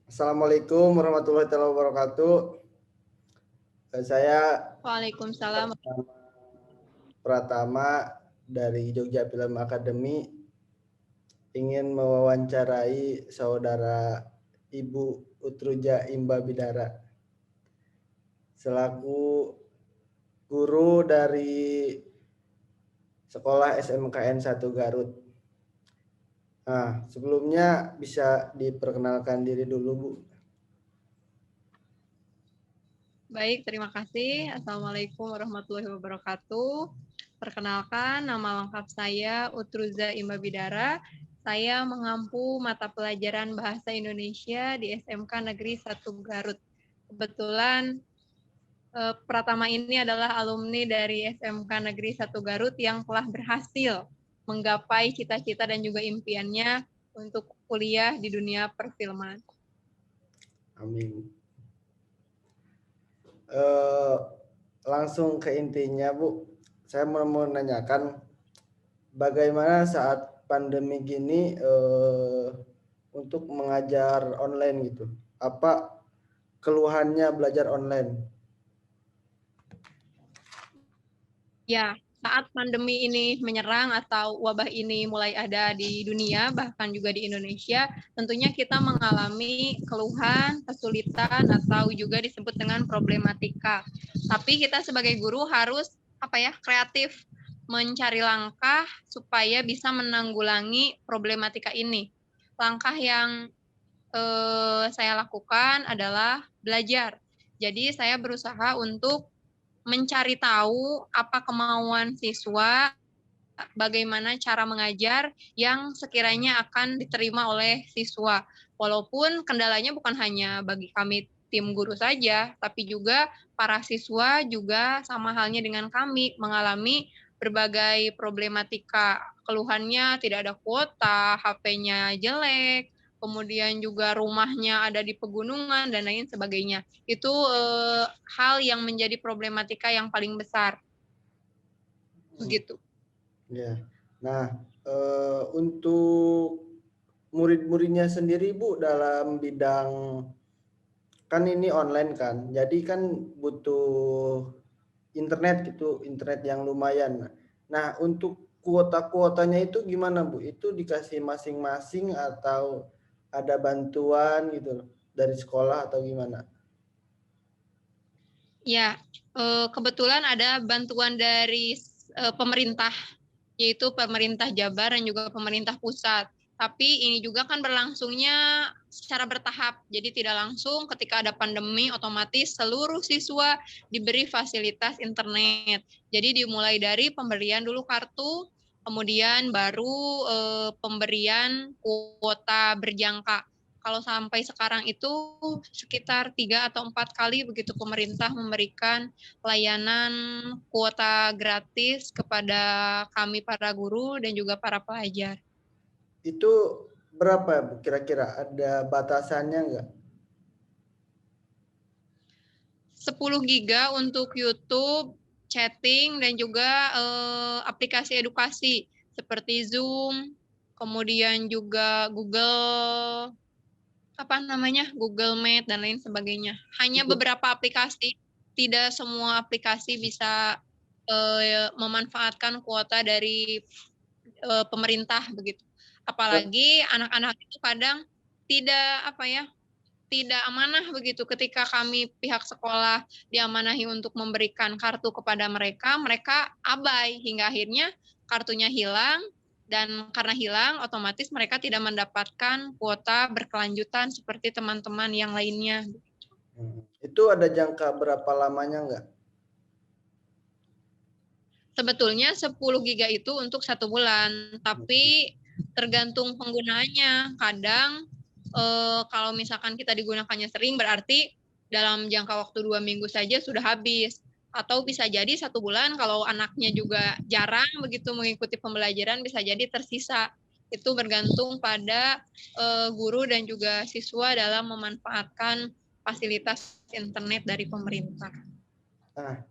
Assalamualaikum warahmatullahi wabarakatuh. Saya Waalaikumsalam. Pratama Pratama dari Jogja Film Academy ingin mewawancarai saudara Ibu Utruja Imba Bidara selaku guru dari Sekolah SMKN 1 Garut. Nah, sebelumnya bisa diperkenalkan diri dulu, Bu. Baik, terima kasih. Assalamualaikum warahmatullahi wabarakatuh. Perkenalkan, nama lengkap saya Utruza Imba Bidara. Saya mengampu mata pelajaran Bahasa Indonesia di SMK Negeri 1 Garut. Kebetulan Pratama ini adalah alumni dari SMK Negeri 1 Garut yang telah berhasil menggapai cita-cita dan juga impiannya untuk kuliah di dunia perfilman. Amin. Langsung ke intinya, Bu. Saya mau menanyakan bagaimana saat pandemi gini untuk mengajar online gitu. Apa keluhannya belajar online? Ya, saat pandemi ini menyerang atau wabah ini mulai ada di dunia, bahkan juga di Indonesia, tentunya kita mengalami keluhan, kesulitan, atau juga disebut dengan problematika. Tapi kita sebagai guru harus kreatif, mencari langkah supaya bisa menanggulangi problematika ini. Langkah yang saya lakukan adalah belajar. Jadi saya berusaha untuk mencari tahu apa kemauan siswa, bagaimana cara mengajar yang sekiranya akan diterima oleh siswa. Walaupun kendalanya bukan hanya bagi kami tim guru saja, tapi juga para siswa juga sama halnya dengan kami mengalami berbagai problematika. Keluhannya tidak ada kuota, HP-nya jelek, kemudian juga rumahnya ada di pegunungan dan lain sebagainya. Itu hal yang menjadi problematika yang paling besar. Begitu. Ya. Nah, untuk murid-muridnya sendiri, Bu, dalam bidang kan ini online kan. Jadi kan butuh internet gitu, internet yang lumayan. Nah, untuk kuota-kuotanya itu gimana, Bu? Itu dikasih masing-masing atau ada bantuan gitu dari sekolah atau gimana? Ya, kebetulan ada bantuan dari pemerintah, yaitu pemerintah Jabar dan juga pemerintah pusat. Tapi ini juga kan berlangsungnya secara bertahap, jadi tidak langsung ketika ada pandemi otomatis seluruh siswa diberi fasilitas internet. Jadi dimulai dari pemberian dulu kartu, kemudian baru pemberian kuota berjangka. Kalau sampai sekarang itu sekitar 3 atau 4 kali begitu pemerintah memberikan layanan kuota gratis kepada kami para guru dan juga para pelajar. Itu berapa, Bu? Kira-kira ada batasannya nggak? 10 giga untuk YouTube, chatting, dan juga aplikasi edukasi seperti Zoom, kemudian juga Google Meet dan lain sebagainya. Hanya Itu beberapa aplikasi, tidak semua aplikasi bisa memanfaatkan kuota dari pemerintah begitu. Apalagi anak-anak itu kadang tidak tidak amanah begitu ketika kami pihak sekolah diamanahi untuk memberikan kartu kepada mereka, mereka abai hingga akhirnya kartunya hilang dan karena hilang otomatis mereka tidak mendapatkan kuota berkelanjutan seperti teman-teman yang lainnya. itu ada jangka berapa lamanya nggak? Sebetulnya 10 giga itu untuk 1 bulan, tapi tergantung penggunaannya. Kadang kalau misalkan kita digunakannya sering berarti dalam jangka waktu 2 minggu saja sudah habis. Atau bisa jadi 1 bulan kalau anaknya juga jarang begitu mengikuti pembelajaran bisa jadi tersisa. Itu bergantung pada guru dan juga siswa dalam memanfaatkan fasilitas internet dari pemerintah. Nah,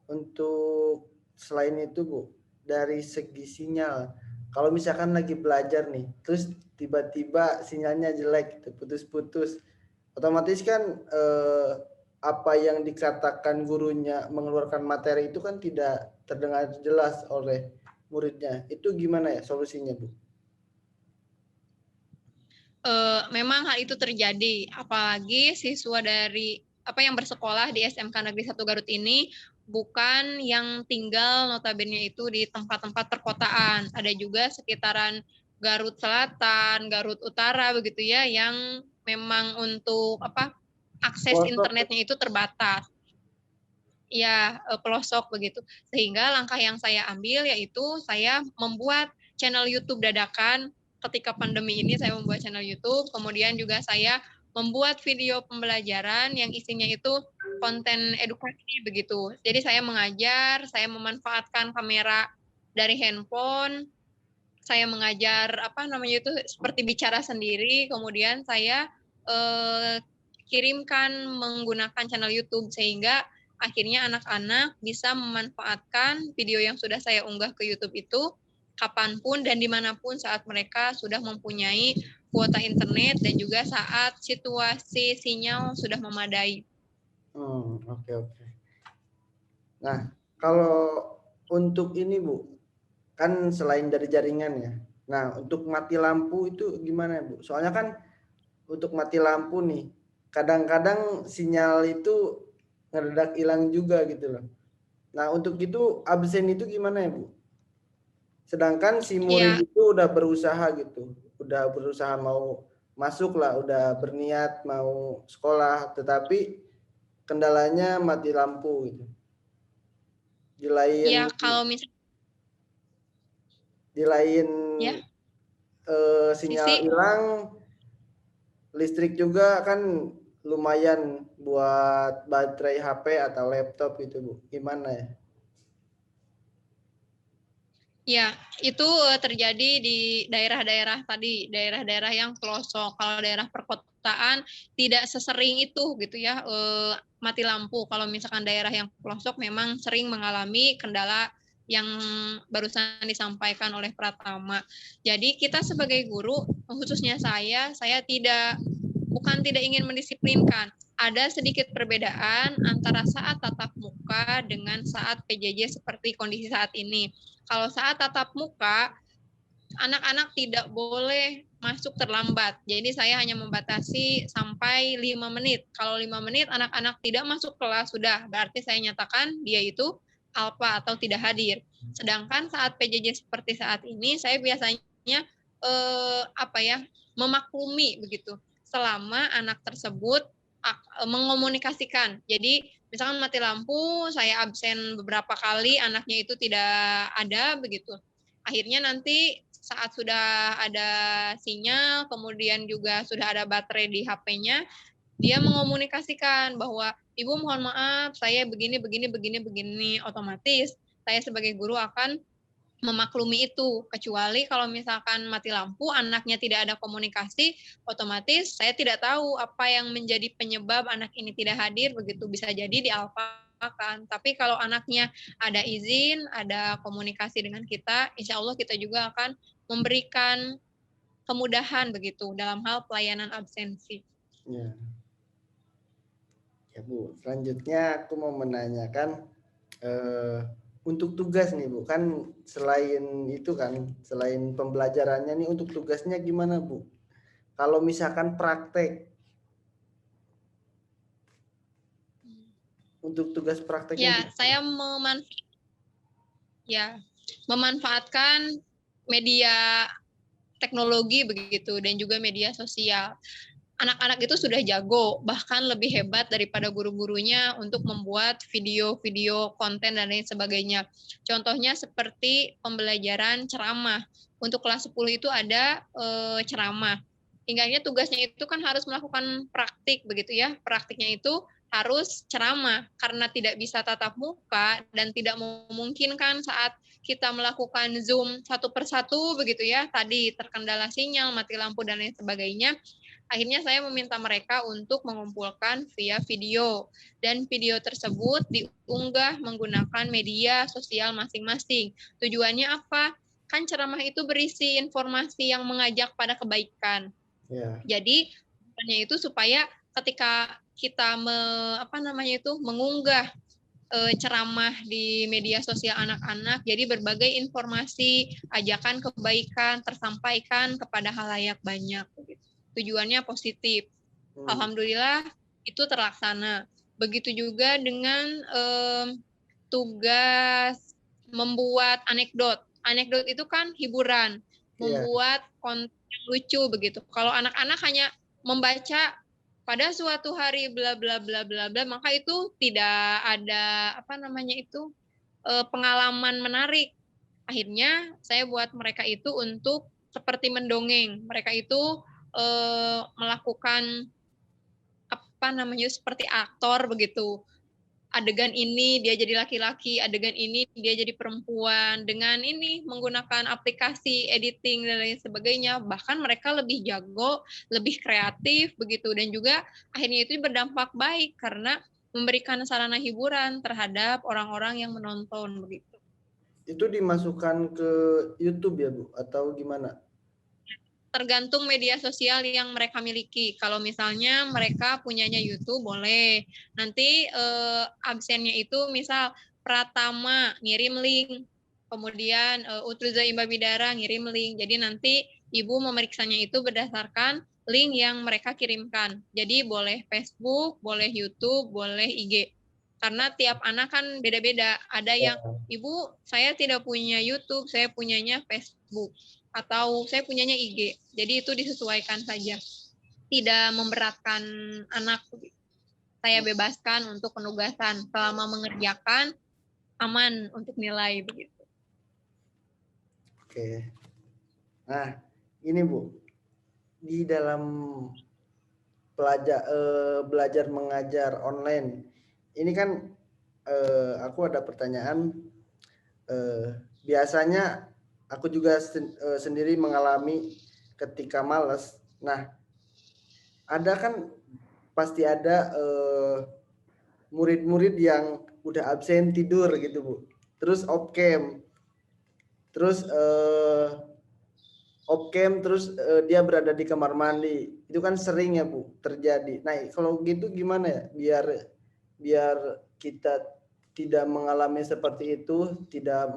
untuk selain itu, Bu, dari segi sinyal, kalau misalkan lagi belajar nih, terus tiba-tiba sinyalnya jelek gitu, putus-putus. Otomatis kan apa yang dikatakan gurunya mengeluarkan materi itu kan tidak terdengar jelas oleh muridnya. Itu gimana ya solusinya, Bu? Memang hal itu terjadi, apalagi siswa dari apa yang bersekolah di SMK Negeri 1 Garut ini bukan yang tinggal notabene itu di tempat-tempat perkotaan. Ada juga sekitaran Garut Selatan, Garut Utara begitu ya, yang memang untuk apa akses Pelosok. internetnya itu terbatas. Ya, pelosok begitu. Sehingga langkah yang saya ambil yaitu saya membuat channel YouTube dadakan. Ketika pandemi ini saya membuat channel YouTube, kemudian juga saya membuat video pembelajaran yang isinya itu konten edukasi begitu. Jadi saya mengajar, saya memanfaatkan kamera dari handphone, saya mengajar apa namanya itu seperti bicara sendiri, kemudian saya kirimkan menggunakan channel YouTube sehingga akhirnya anak-anak bisa memanfaatkan video yang sudah saya unggah ke YouTube itu kapanpun dan dimanapun saat mereka sudah mempunyai kuota internet dan juga saat situasi sinyal sudah memadai. Oke, oke. Nah, kalau untuk ini, Bu, kan selain dari jaringan ya. Nah, untuk mati lampu itu gimana, Bu? Soalnya kan untuk mati lampu nih, kadang-kadang sinyal itu ngedadak hilang juga gitu loh. Nah, untuk itu absen itu gimana ya, Bu? Sedangkan si murid Ya, itu udah berusaha gitu, udah berusaha mau masuk lah, udah berniat mau sekolah, tetapi kendalanya mati lampu gitu. Di lain ya kalau misalnya di lain ya sinyal sisi hilang, listrik juga kan lumayan buat baterai HP atau laptop itu, Bu. Gimana ya? ya, itu terjadi di daerah-daerah tadi, daerah-daerah yang pelosok. Kalau daerah perkotaan tidak sesering itu gitu ya, mati lampu. Kalau misalkan daerah yang pelosok memang sering mengalami kendala yang barusan disampaikan oleh Pratama. Jadi kita sebagai guru, khususnya saya bukan tidak ingin mendisiplinkan. Ada sedikit perbedaan antara saat tatap muka dengan saat PJJ seperti kondisi saat ini. Kalau saat tatap muka, anak-anak tidak boleh masuk terlambat. Jadi saya hanya membatasi sampai 5 menit. Kalau 5 menit anak-anak tidak masuk kelas, sudah berarti saya nyatakan dia itu alfa atau tidak hadir. Sedangkan saat PJJ seperti saat ini, saya biasanya memaklumi begitu. Selama anak tersebut mengomunikasikan. Jadi misalkan mati lampu, saya absen beberapa kali, anaknya itu tidak ada begitu. Akhirnya nanti saat sudah ada sinyal, kemudian juga sudah ada baterai di HP-nya, dia mengomunikasikan bahwa Ibu mohon maaf, saya begini, begini, begini, begini. Otomatis saya sebagai guru akan memaklumi itu. Kecuali kalau misalkan mati lampu, anaknya tidak ada komunikasi, otomatis saya tidak tahu apa yang menjadi penyebab anak ini tidak hadir, begitu bisa jadi dialfakan. Tapi kalau anaknya ada izin, ada komunikasi dengan kita, insya Allah kita juga akan memberikan kemudahan begitu dalam hal pelayanan absensi. Ya. Ya, Bu. Selanjutnya aku mau menanyakan untuk tugas nih, Bu. Kan selain itu kan, selain pembelajarannya nih untuk tugasnya gimana, Bu? Kalau misalkan praktek, untuk tugas prakteknya Ya, gimana? saya memanfaatkan media teknologi begitu dan juga media sosial. Anak-anak itu sudah jago, bahkan lebih hebat daripada guru-gurunya untuk membuat video-video konten dan lain sebagainya. Contohnya seperti pembelajaran ceramah. Untuk kelas 10 itu ada ceramah. Hingganya tugasnya itu kan harus melakukan praktik begitu ya. Praktiknya itu harus ceramah karena tidak bisa tatap muka dan tidak memungkinkan saat kita melakukan Zoom satu persatu begitu ya. Tadi terkendala sinyal, mati lampu dan lain sebagainya. Akhirnya saya meminta mereka untuk mengumpulkan via video dan video tersebut diunggah menggunakan media sosial masing-masing. Tujuannya apa? Kan ceramah itu berisi informasi yang mengajak pada kebaikan. Ya. Jadi tujuannya itu supaya ketika kita mengunggah ceramah di media sosial anak-anak, jadi berbagai informasi, ajakan kebaikan tersampaikan kepada halayak banyak. Tujuannya positif. Alhamdulillah itu terlaksana. Begitu juga dengan tugas membuat anekdot. Anekdot itu kan hiburan, membuat konten yang lucu begitu. Kalau anak-anak hanya membaca pada suatu hari bla bla bla bla bla, maka itu tidak ada pengalaman menarik. Akhirnya saya buat mereka itu untuk seperti mendongeng. Mereka itu melakukan seperti aktor begitu. Adegan ini dia jadi laki-laki, adegan ini dia jadi perempuan, dengan ini menggunakan aplikasi editing dan lain sebagainya. Bahkan mereka lebih jago, lebih kreatif begitu, dan juga akhirnya itu berdampak baik karena memberikan sarana hiburan terhadap orang-orang yang menonton begitu. Itu dimasukkan ke YouTube ya Bu atau gimana? Tergantung media sosial yang mereka miliki. Kalau misalnya mereka punyanya YouTube, boleh. Nanti absennya itu misal Pratama ngirim link, kemudian Utruza Imba Bidara ngirim link. Jadi nanti ibu memeriksanya itu berdasarkan link yang mereka kirimkan. Jadi boleh Facebook, boleh YouTube, boleh IG. Karena tiap anak kan beda-beda. Ada yang, ibu saya tidak punya YouTube, saya punyanya Facebook. Atau saya punyanya IG. Jadi itu disesuaikan saja. Tidak memberatkan anak. Saya bebaskan untuk penugasan. Selama mengerjakan, aman untuk nilai begitu. Oke. Nah, ini Bu. Di dalam belajar mengajar online, ini kan aku ada pertanyaan. Biasanya aku juga sendiri mengalami ketika malas. Nah, ada kan pasti ada murid-murid yang udah absen tidur gitu Bu. Terus off cam. Terus terus dia berada di kamar mandi. Itu kan sering ya Bu terjadi. Nah, kalau gitu gimana ya biar kita tidak mengalami seperti itu, tidak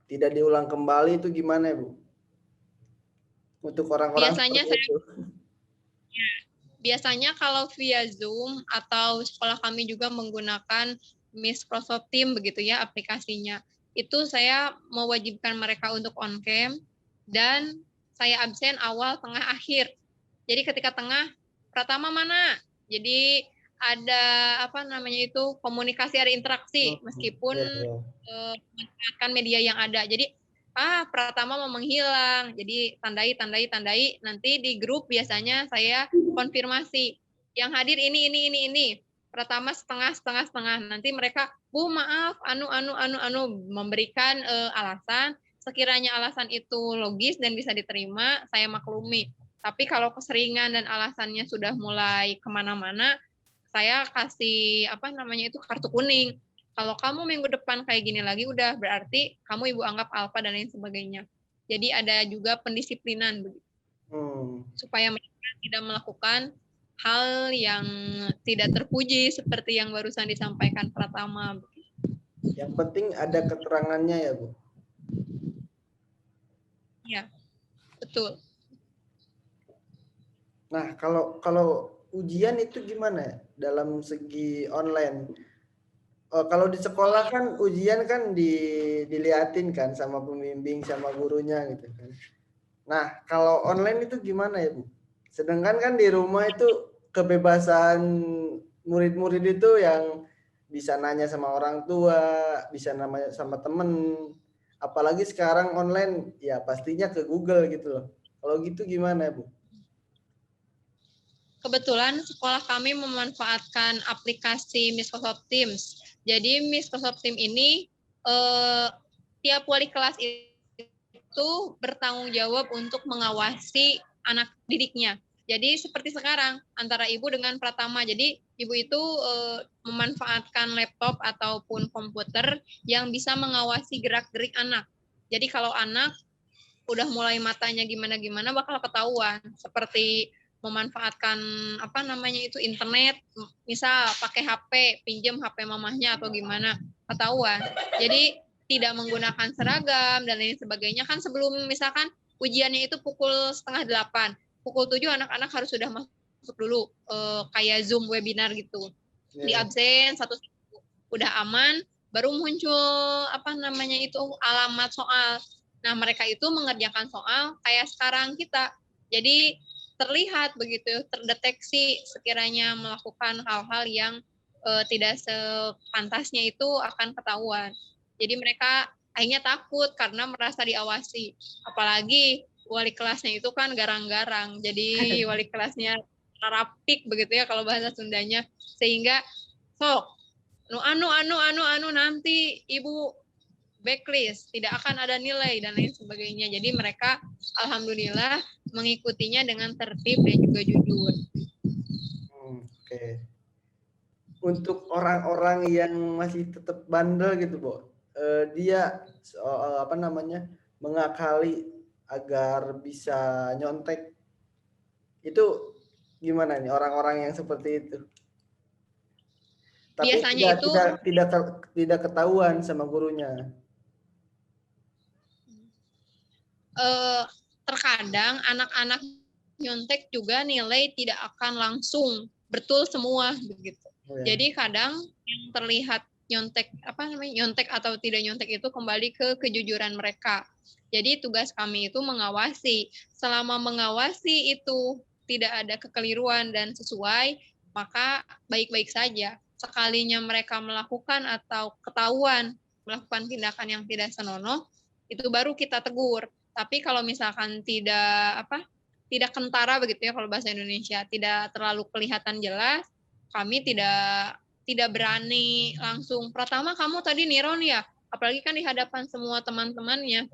tidak diulang kembali, itu gimana ya Bu? Untuk orang-orang seperti itu. Biasanya kalau via Zoom atau sekolah kami juga menggunakan Microsoft Teams begitu ya aplikasinya. Itu saya mewajibkan mereka untuk on cam dan saya absen awal, tengah, akhir. Jadi ketika tengah, Pratama mana? Jadi ada komunikasi, ada interaksi meskipun menggunakan media yang ada. Jadi Pratama mau menghilang, jadi tandai, nanti di grup biasanya saya konfirmasi, yang hadir ini, Pratama setengah, nanti mereka, Bu maaf, memberikan alasan, sekiranya alasan itu logis dan bisa diterima, saya maklumi. Tapi kalau keseringan dan alasannya sudah mulai kemana-mana, saya kasih kartu kuning. Kalau kamu minggu depan kayak gini lagi, udah berarti kamu ibu anggap alfa dan lain sebagainya. Jadi ada juga pendisiplinan begitu. Supaya mereka tidak melakukan hal yang tidak terpuji seperti yang barusan disampaikan Pratama. Yang penting ada keterangannya ya Bu. Ya, betul. Nah, kalau ujian itu gimana ya dalam segi online? Kalau di sekolah kan ujian kan diliatin kan sama pembimbing sama gurunya gitu kan. Nah, kalau online itu gimana ya Bu? Sedangkan kan di rumah itu kebebasan murid-murid itu yang bisa nanya sama orang tua, bisa namanya sama temen. Apalagi sekarang online ya pastinya ke Google gitu loh. Kalau gitu gimana Bu? Kebetulan sekolah kami memanfaatkan aplikasi Microsoft Teams. Jadi Microsoft Teams ini tiap wali kelas itu bertanggung jawab untuk mengawasi anak didiknya. Jadi seperti sekarang antara ibu dengan Pratama. Jadi ibu itu memanfaatkan laptop ataupun komputer yang bisa mengawasi gerak-gerik anak. Jadi kalau anak udah mulai matanya gimana-gimana bakal ketahuan. Seperti memanfaatkan apa namanya itu internet, misal pakai HP, pinjam HP mamahnya atau gimana, ketahuan. Jadi tidak menggunakan seragam dan lain sebagainya kan sebelum misalkan ujiannya itu pukul 7:30, pukul 7 anak-anak harus sudah masuk dulu kayak Zoom webinar gitu. Di absen satu udah aman, baru muncul apa namanya itu alamat soal. Nah, mereka itu mengerjakan soal kayak sekarang kita. Jadi terlihat begitu, terdeteksi sekiranya melakukan hal-hal yang tidak sepantasnya itu akan ketahuan. Jadi mereka akhirnya takut karena merasa diawasi. Apalagi wali kelasnya itu kan garang-garang. Jadi wali kelasnya rapik begitu ya kalau bahasa Sundanya. Sehingga sok anu nanti ibu backlist, tidak akan ada nilai dan lain sebagainya. Jadi mereka alhamdulillah mengikutinya dengan tertib dan juga jujur. Oke. Untuk orang-orang yang masih tetap bandel gitu, Bu, dia apa namanya mengakali agar bisa nyontek, itu gimana nih orang-orang yang seperti itu? Tapi Biasanya itu tidak ketahuan sama gurunya. Terkadang anak-anak nyontek juga nilai tidak akan langsung betul semua begitu. Oh, ya. Jadi kadang yang terlihat nyontek apa namanya nyontek atau tidak nyontek itu kembali ke kejujuran mereka. Jadi tugas kami itu mengawasi. Selama mengawasi itu tidak ada kekeliruan dan sesuai, maka baik-baik saja. Sekalinya mereka melakukan atau ketahuan melakukan tindakan yang tidak senonoh, itu baru kita tegur. Tapi kalau misalkan tidak kentara begitu ya kalau bahasa Indonesia, tidak terlalu kelihatan jelas, kami tidak berani langsung. Pertama kamu tadi niron ya, apalagi kan di hadapan semua teman-temannya.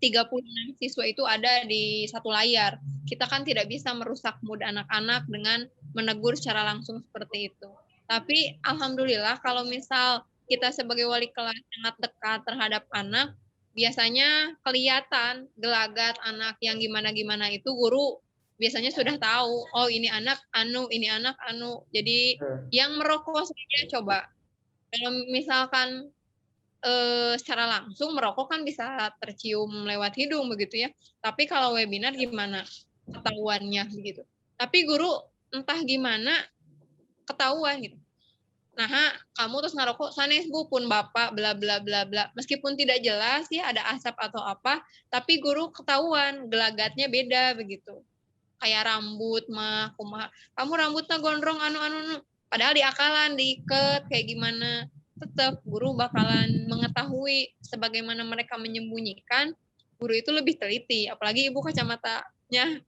36 siswa itu ada di satu layar. Kita kan tidak bisa merusak mood anak-anak dengan menegur secara langsung seperti itu. Tapi alhamdulillah kalau misal kita sebagai wali kelas sangat dekat terhadap anak, biasanya kelihatan gelagat anak yang gimana-gimana itu guru biasanya sudah tahu, oh ini anak ini anak anu. Jadi yang merokok saja coba. Kalau misalkan secara langsung merokok kan bisa tercium lewat hidung begitu ya. Tapi kalau webinar gimana ketahuannya begitu. Tapi guru entah gimana ketahuan gitu. Nah, kamu terus ngerokok sanes Bu pun Bapak bla bla bla bla. Meskipun tidak jelas ya ada asap atau apa, tapi guru ketahuan gelagatnya beda begitu. Kayak rambut mah kumaha. Kamu rambutnya gondrong anu. Padahal diakalan, diikat kayak gimana. Tetap guru bakalan mengetahui sebagaimana mereka menyembunyikan. Guru itu lebih teliti, apalagi ibu kacamatanya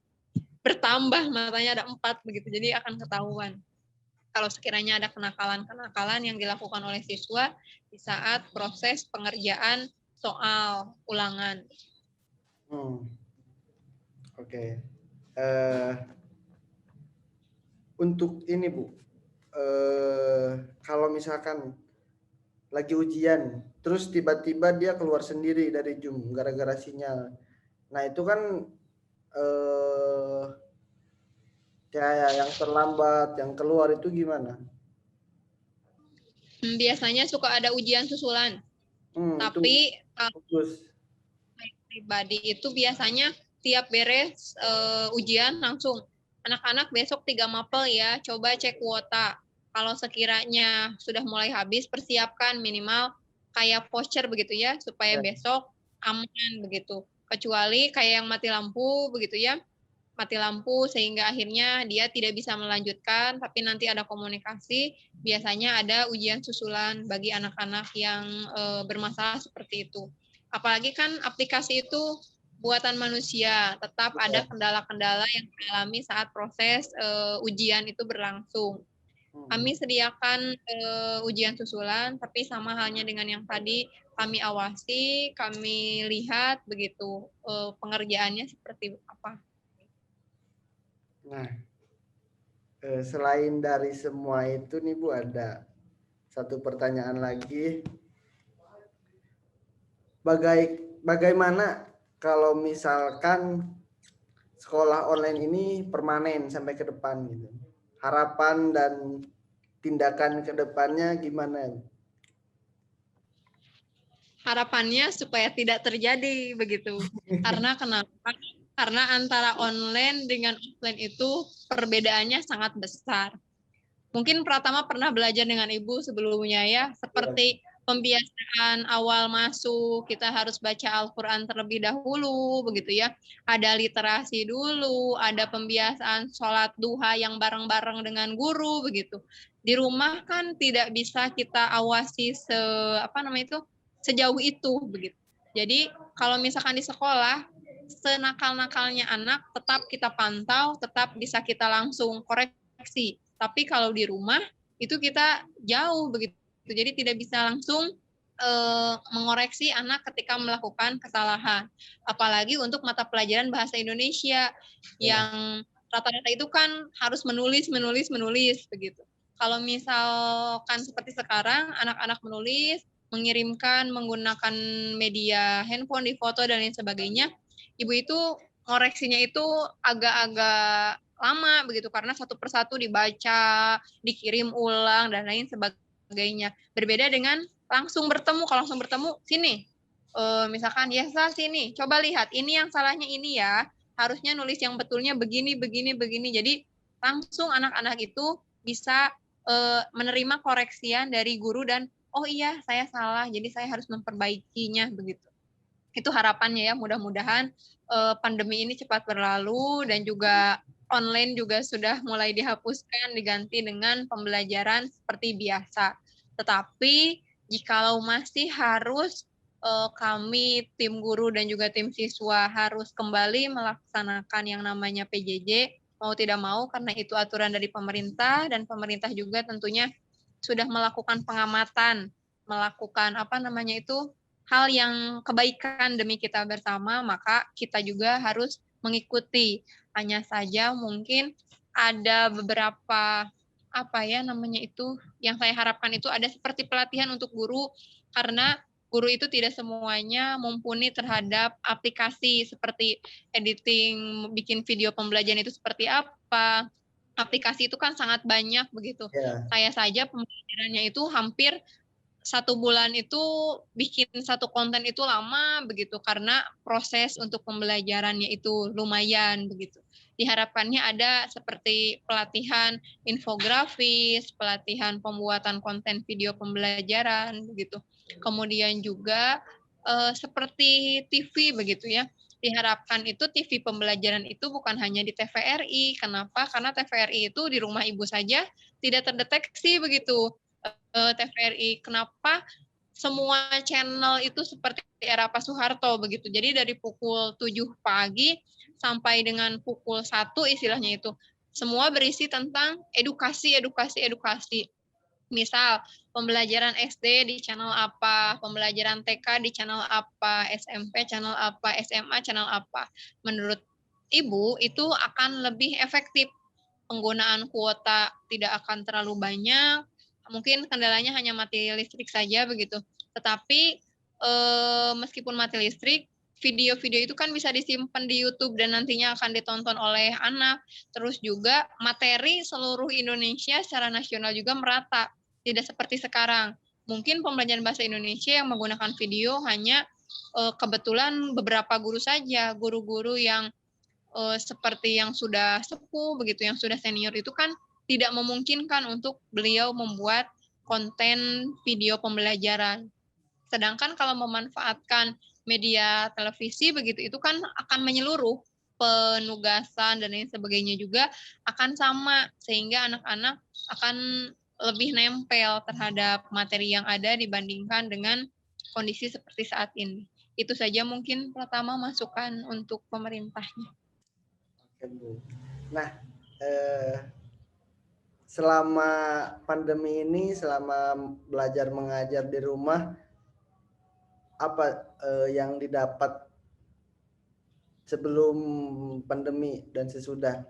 bertambah, matanya ada 4 begitu. Jadi akan ketahuan kalau sekiranya ada kenakalan-kenakalan yang dilakukan oleh siswa di saat proses pengerjaan soal ulangan. Oke. Untuk ini Bu, kalau misalkan lagi ujian, terus tiba-tiba dia keluar sendiri dari Zoom gara-gara sinyal. Nah itu kan kayak yang terlambat, yang keluar itu gimana? Biasanya suka ada ujian susulan. Tapi kalau pribadi itu biasanya tiap beres ujian langsung anak-anak besok 3 mapel ya, coba cek kuota. Kalau sekiranya sudah mulai habis, persiapkan minimal kayak voucher begitu ya, supaya besok aman begitu. Kecuali kayak yang mati lampu begitu ya, mati lampu sehingga akhirnya dia tidak bisa melanjutkan, tapi nanti ada komunikasi, biasanya ada ujian susulan bagi anak-anak yang bermasalah seperti itu. Apalagi kan aplikasi itu buatan manusia, tetap ada kendala-kendala yang dialami saat proses ujian itu berlangsung. Kami sediakan ujian susulan, tapi sama halnya dengan yang tadi, kami awasi, kami lihat begitu pengerjaannya seperti apa. Nah, selain dari semua itu nih Bu, ada satu pertanyaan lagi. Bagaimana kalau misalkan sekolah online ini permanen sampai ke depan gitu. Harapan dan tindakan ke depannya gimana? Harapannya supaya tidak terjadi begitu. Karena kenapa? Karena antara online dengan offline itu perbedaannya sangat besar. Mungkin Pratama pernah belajar dengan Ibu sebelumnya ya, Ya, seperti pembiasaan awal masuk, kita harus baca Al-Quran terlebih dahulu, begitu ya. Ada literasi dulu, ada pembiasaan sholat duha yang bareng-bareng dengan guru, begitu. Di rumah kan tidak bisa kita awasi sejauh itu, begitu. Jadi kalau misalkan di sekolah, senakal-nakalnya anak tetap kita pantau, tetap bisa kita langsung koreksi. Tapi kalau di rumah itu kita jauh begitu, jadi tidak bisa langsung mengoreksi anak ketika melakukan kesalahan. Apalagi untuk mata pelajaran bahasa Indonesia ya, yang rata-rata itu kan harus menulis begitu. Kalau misalkan seperti sekarang anak-anak menulis, mengirimkan menggunakan media handphone, di foto dan lain sebagainya, ibu itu koreksinya itu agak-agak lama begitu karena satu persatu dibaca, dikirim ulang dan lain sebagainya. Berbeda dengan langsung bertemu. Kalau langsung bertemu, sini, misalkan ya sini, coba lihat ini yang salahnya ini ya. Harusnya nulis yang betulnya begini, begini, begini. Jadi langsung anak-anak itu bisa menerima koreksian dari guru dan oh iya saya salah, jadi saya harus memperbaikinya begitu. Itu harapannya ya, mudah-mudahan pandemi ini cepat berlalu dan juga online juga sudah mulai dihapuskan, diganti dengan pembelajaran seperti biasa. Tetapi jikalau masih harus kami tim guru dan juga tim siswa harus kembali melaksanakan yang namanya PJJ, mau tidak mau karena itu aturan dari pemerintah dan pemerintah juga tentunya sudah melakukan pengamatan, melakukan hal yang kebaikan demi kita bersama, maka kita juga harus mengikuti. Hanya saja mungkin ada beberapa yang saya harapkan itu ada seperti pelatihan untuk guru, karena guru itu tidak semuanya mumpuni terhadap aplikasi seperti editing, bikin video pembelajaran itu seperti apa. Aplikasi itu kan sangat banyak begitu. ya, Saya saja pembelajarannya itu hampir 1 bulan itu bikin satu konten itu lama begitu karena proses untuk pembelajarannya itu lumayan begitu. Diharapkannya ada seperti pelatihan infografis, pelatihan pembuatan konten video pembelajaran begitu. Kemudian juga seperti TV begitu ya. Diharapkan itu TV pembelajaran itu bukan hanya di TVRI. Kenapa? Karena TVRI itu di rumah ibu saja tidak terdeteksi begitu. TVRI. Kenapa semua channel itu seperti era Pak Soeharto begitu. Jadi dari pukul 7 pagi sampai dengan pukul 1 istilahnya itu. Semua berisi tentang edukasi, edukasi, edukasi. Misal pembelajaran SD di channel apa, pembelajaran TK di channel apa, SMP channel apa, SMA channel apa. Menurut Ibu itu akan lebih efektif. Penggunaan kuota tidak akan terlalu banyak, mungkin kendalanya hanya mati listrik saja begitu. Tetapi meskipun mati listrik, video-video itu kan bisa disimpan di YouTube dan nantinya akan ditonton oleh anak. Terus juga materi seluruh Indonesia secara nasional juga merata, tidak seperti sekarang. Mungkin pembelajaran bahasa Indonesia yang menggunakan video hanya kebetulan beberapa guru saja, guru-guru yang seperti yang sudah sepuh begitu, yang sudah senior itu kan tidak memungkinkan untuk beliau membuat konten video pembelajaran. Sedangkan kalau memanfaatkan media televisi begitu itu kan akan menyeluruh, penugasan dan lain sebagainya juga akan sama sehingga anak-anak akan lebih nempel terhadap materi yang ada dibandingkan dengan kondisi seperti saat ini. Itu saja mungkin pertama masukan untuk pemerintahnya. oke Bu. Nah, eh, selama pandemi ini, selama belajar mengajar di rumah, apa yang didapat sebelum pandemi dan sesudah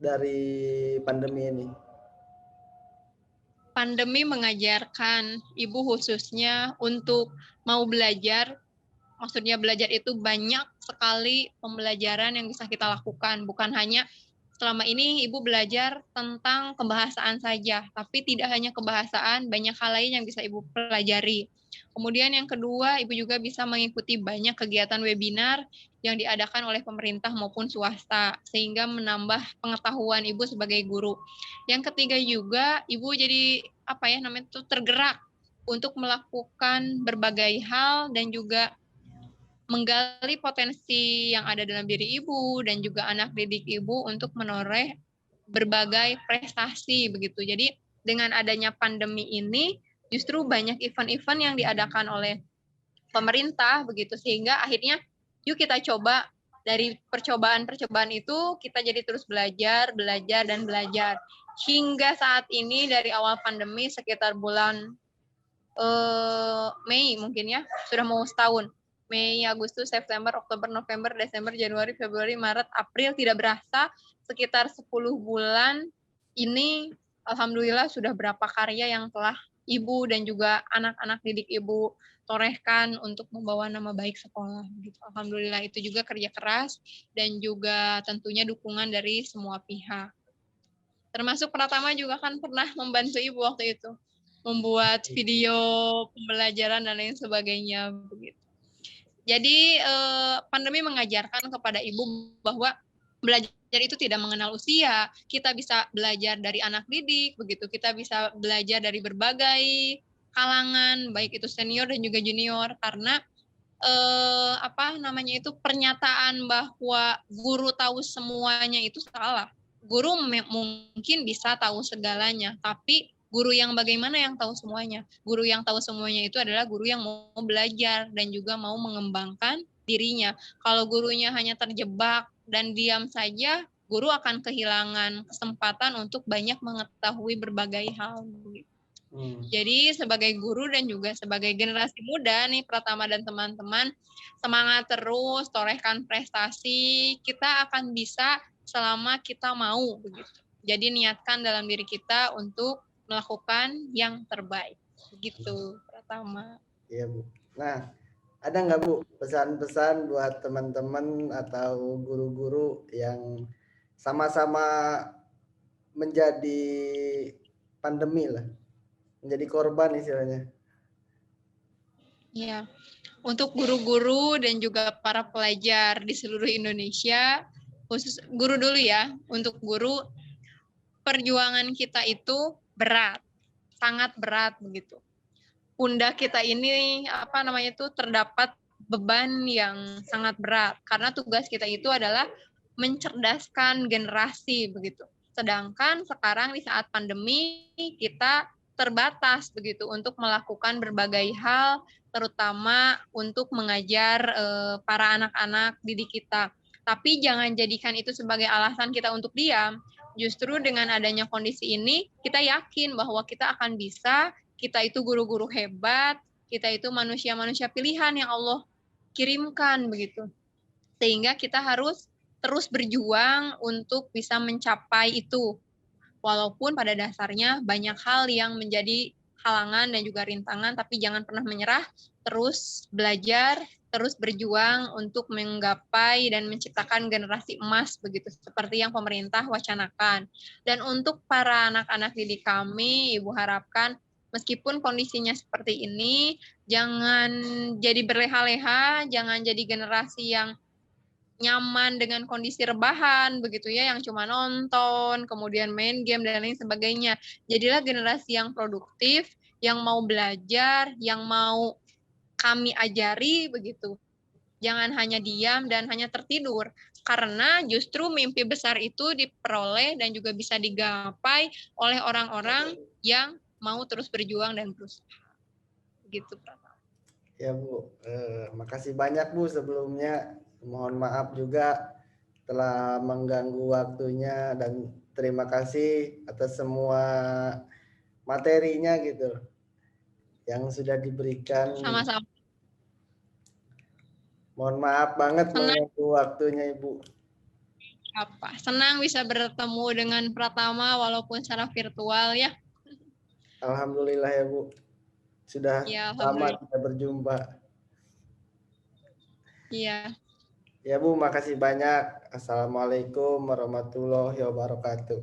dari pandemi ini? Pandemi mengajarkan ibu khususnya untuk mau belajar Maksudnya belajar itu banyak sekali pembelajaran yang bisa kita lakukan. Bukan hanya selama ini Ibu belajar tentang kebahasaan saja, tapi tidak hanya kebahasaan, banyak hal lain yang bisa Ibu pelajari. Kemudian yang kedua, Ibu juga bisa mengikuti banyak kegiatan webinar yang diadakan oleh pemerintah maupun swasta, sehingga menambah pengetahuan Ibu sebagai guru. Yang ketiga juga, Ibu jadi tergerak untuk melakukan berbagai hal dan juga menggali potensi yang ada dalam diri Ibu dan juga anak didik Ibu untuk menoreh berbagai prestasi begitu. Jadi dengan adanya pandemi ini justru banyak event-event yang diadakan oleh pemerintah begitu, sehingga akhirnya yuk kita coba, dari percobaan-percobaan itu kita jadi terus belajar dan belajar hingga saat ini. Dari awal pandemi sekitar bulan Mei mungkin ya, sudah mau setahun. Mei, Agustus, September, Oktober, November, Desember, Januari, Februari, Maret, April, tidak berasa sekitar 10 bulan ini alhamdulillah sudah berapa karya yang telah Ibu dan juga anak-anak didik Ibu torehkan untuk membawa nama baik sekolah gitu. Alhamdulillah, itu juga kerja keras dan juga tentunya dukungan dari semua pihak. Termasuk Pratama juga kan pernah membantu Ibu waktu itu membuat video pembelajaran dan lain sebagainya begitu. Jadi pandemi mengajarkan kepada Ibu bahwa belajar itu tidak mengenal usia. Kita bisa belajar dari anak didik begitu. Kita bisa belajar dari berbagai kalangan, baik itu senior dan juga junior, karena pernyataan bahwa guru tahu semuanya itu salah. Guru mungkin bisa tahu segalanya, tapi guru yang bagaimana yang tahu semuanya? Guru yang tahu semuanya itu adalah guru yang mau belajar dan juga mau mengembangkan dirinya. Kalau gurunya hanya terjebak dan diam saja, guru akan kehilangan kesempatan untuk banyak mengetahui berbagai hal. Jadi sebagai guru dan juga sebagai generasi muda nih, Pratama dan teman-teman, semangat terus, torehkan prestasi, kita akan bisa selama kita mau begitu. Jadi niatkan dalam diri kita untuk melakukan yang terbaik. Begitu, Pratama. Iya, Bu. Nah, ada nggak, Bu, pesan-pesan buat teman-teman atau guru-guru yang sama-sama menjadi pandemi lah, menjadi korban istilahnya? Ya, untuk guru-guru dan juga para pelajar di seluruh Indonesia, khusus guru dulu ya, untuk guru, perjuangan kita itu berat, sangat berat begitu. Pundak kita ini terdapat beban yang sangat berat, karena tugas kita itu adalah mencerdaskan generasi begitu. Sedangkan sekarang di saat pandemi kita terbatas begitu untuk melakukan berbagai hal, terutama untuk mengajar para anak-anak didik kita. Tapi jangan jadikan itu sebagai alasan kita untuk diam. Justru dengan adanya kondisi ini, kita yakin bahwa kita akan bisa, kita itu guru-guru hebat, kita itu manusia-manusia pilihan yang Allah kirimkan begitu. Sehingga kita harus terus berjuang untuk bisa mencapai itu. Walaupun pada dasarnya banyak hal yang menjadi halangan dan juga rintangan, tapi jangan pernah menyerah, terus belajar, terus berjuang untuk menggapai dan menciptakan generasi emas begitu, seperti yang pemerintah wacanakan. Dan untuk para anak-anak didik kami, Ibu harapkan meskipun kondisinya seperti ini, jangan jadi berleha-leha, jangan jadi generasi yang nyaman dengan kondisi rebahan begitu ya, yang cuma nonton, kemudian main game dan lain sebagainya. Jadilah generasi yang produktif, yang mau belajar, yang mau kami ajari begitu. Jangan hanya diam dan hanya tertidur, karena justru mimpi besar itu diperoleh dan juga bisa digapai oleh orang-orang yang mau terus berjuang dan berusaha. Gitu, Pratama. Ya, Bu. Makasih banyak, Bu, sebelumnya. Mohon maaf juga telah mengganggu waktunya, dan terima kasih atas semua materinya gitu yang sudah diberikan. Sama-sama. Mohon maaf banget mengganggu waktunya, Ibu. Senang bisa bertemu dengan Pratama walaupun secara virtual ya. Alhamdulillah ya, Bu. Sudah Ya, lama alhamdulillah. kita berjumpa. Iya. Ya Bu, makasih banyak. Assalamualaikum warahmatullahi wabarakatuh.